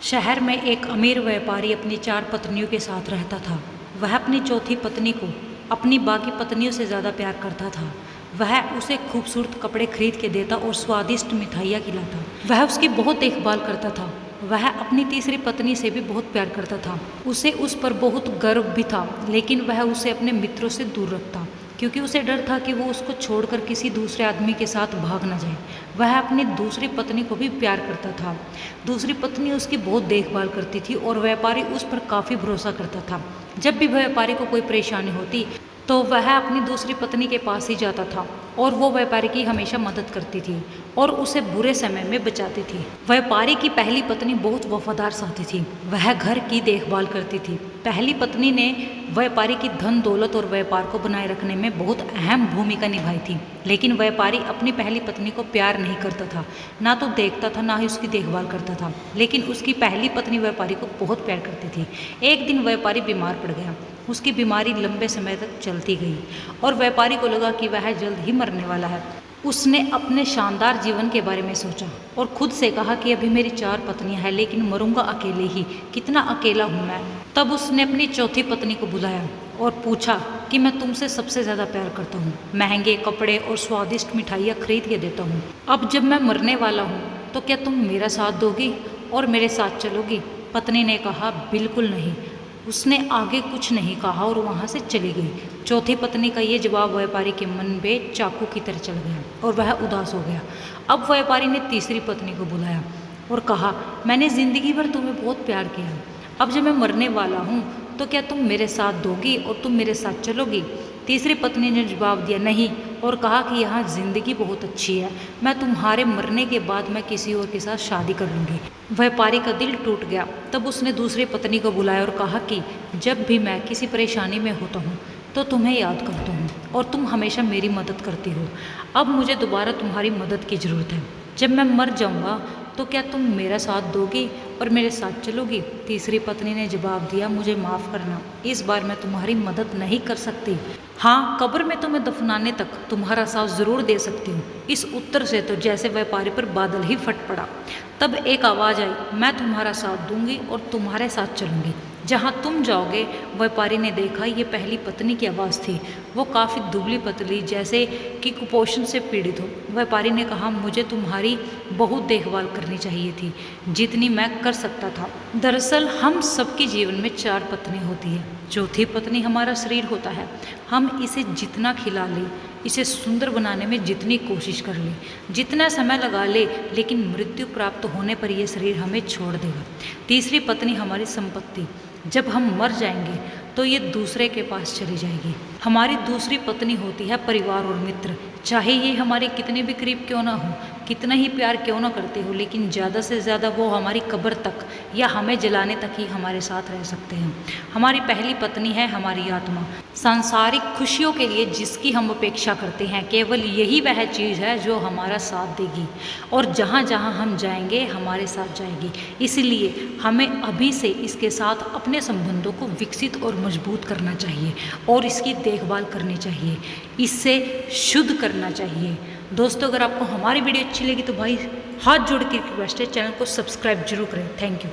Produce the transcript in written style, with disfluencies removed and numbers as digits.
शहर में एक अमीर व्यापारी अपनी 4 पत्नियों के साथ रहता था। वह अपनी चौथी पत्नी को अपनी बाकी पत्नियों से ज़्यादा प्यार करता था। वह उसे खूबसूरत कपड़े खरीद के देता और स्वादिष्ट मिठाइयाँ खिलाता। वह उसकी बहुत देखभाल करता था। वह अपनी तीसरी पत्नी से भी बहुत प्यार करता था। उसे उस पर बहुत गर्व भी था, लेकिन वह उसे अपने मित्रों से दूर रखता, क्योंकि उसे डर था कि वो उसको छोड़कर किसी दूसरे आदमी के साथ भाग न जाए। वह अपनी दूसरी पत्नी को भी प्यार करता था। दूसरी पत्नी उसकी बहुत देखभाल करती थी और व्यापारी उस पर काफ़ी भरोसा करता था। जब भी व्यापारी को कोई परेशानी होती तो वह अपनी दूसरी पत्नी के पास ही जाता था और वो व्यापारी की हमेशा मदद करती थी और उसे बुरे समय में बचाती थी। व्यापारी की पहली पत्नी बहुत वफादार साथी थी। वह घर की देखभाल करती थी। पहली पत्नी ने व्यापारी की धन दौलत और व्यापार को बनाए रखने में बहुत अहम भूमिका निभाई थी, लेकिन व्यापारी अपनी पहली पत्नी को प्यार नहीं करता था, ना तो देखता था, ना ही उसकी देखभाल करता था। लेकिन उसकी पहली पत्नी व्यापारी को बहुत प्यार करती थी। एक दिन व्यापारी बीमार पड़ गया। उसकी बीमारी लंबे समय तक चलती गई और व्यापारी को लगा कि वह जल्द ही मरने वाला है। उसने अपने शानदार जीवन के बारे में सोचा और खुद से कहा कि अभी मेरी 4 पत्नियां हैं, लेकिन मरूंगा अकेले ही, कितना अकेला हूँ मैं। तब उसने अपनी चौथी पत्नी को बुलाया और पूछा कि मैं तुमसे सबसे ज़्यादा प्यार करता हूँ, महंगे कपड़े और स्वादिष्ट मिठाइयाँ खरीद के देता हूँ। अब जब मैं मरने वाला हूँ तो क्या तुम मेरा साथ दोगी और मेरे साथ चलोगी? पत्नी ने कहा, बिल्कुल नहीं। उसने आगे कुछ नहीं कहा और वहाँ से चली गई। चौथी पत्नी का ये जवाब व्यापारी के मन में चाकू की तरह चल गया और वह उदास हो गया। अब व्यापारी ने तीसरी पत्नी को बुलाया और कहा, मैंने ज़िंदगी भर तुम्हें बहुत प्यार किया, अब जब मैं मरने वाला हूँ तो क्या तुम मेरे साथ दोगी और तुम मेरे साथ चलोगी? तीसरी पत्नी ने जवाब दिया, नहीं, और कहा कि यहाँ ज़िंदगी बहुत अच्छी है, मैं तुम्हारे मरने के बाद मैं किसी और के साथ शादी कर लूँगी। व्यापारी का दिल टूट गया। तब उसने दूसरी पत्नी को बुलाया और कहा कि जब भी मैं किसी परेशानी में होता हूँ तो तुम्हें याद करता हूँ और तुम हमेशा मेरी मदद करती हो। अब मुझे दोबारा तुम्हारी मदद की ज़रूरत है। जब मैं मर जाऊँगा तो क्या तुम मेरा साथ दोगी और मेरे साथ चलोगी? तीसरी पत्नी ने जवाब दिया, मुझे माफ़ करना, इस बार मैं तुम्हारी मदद नहीं कर सकती। हाँ, कब्र में तुम्हें दफनाने तक तुम्हारा साथ ज़रूर दे सकती हूँ। इस उत्तर से तो जैसे व्यापारी पर बादल ही फट पड़ा। तब एक आवाज़ आई, मैं तुम्हारा साथ दूंगी और तुम्हारे साथ चलूँगी जहाँ तुम जाओगे। व्यापारी ने देखा ये पहली पत्नी की आवाज़ थी। वो काफ़ी दुबली पतली, जैसे कि कुपोषण से पीड़ित हो। व्यापारी ने कहा, मुझे तुम्हारी बहुत देखभाल करनी चाहिए थी, जितनी मैं कर सकता था। दरअसल हम सबके जीवन में 4 पत्नी होती है। चौथी पत्नी हमारा शरीर होता है। हम इसे जितना खिला लें, इसे सुंदर बनाने में जितनी कोशिश कर ले, जितना समय लगा ले, लेकिन मृत्यु प्राप्त होने पर यह शरीर हमें छोड़ देगा। तीसरी पत्नी हमारी संपत्ति, जब हम मर जाएंगे तो ये दूसरे के पास चली जाएगी। हमारी दूसरी पत्नी होती है परिवार और मित्र, चाहे ये हमारे कितने भी करीब क्यों ना हो, कितना ही प्यार क्यों ना करते हो, लेकिन ज़्यादा से ज़्यादा वो हमारी कब्र तक या हमें जलाने तक ही हमारे साथ रह सकते हैं। हमारी पहली पत्नी है हमारी आत्मा। सांसारिक खुशियों के लिए जिसकी हम अपेक्षा करते हैं, केवल यही वह चीज़ है जो हमारा साथ देगी और जहाँ जहाँ हम जाएंगे हमारे साथ जाएगी। इसलिए हमें अभी से इसके साथ अपने संबंधों को विकसित और मजबूत करना चाहिए और इसकी देखभाल करनी चाहिए, इससे शुद्ध करना चाहिए। दोस्तों, अगर आपको हमारी वीडियो अच्छी लगी तो भाई हाथ जोड़ के रिक्वेस्ट है, चैनल को सब्सक्राइब जरूर करें। Thank you.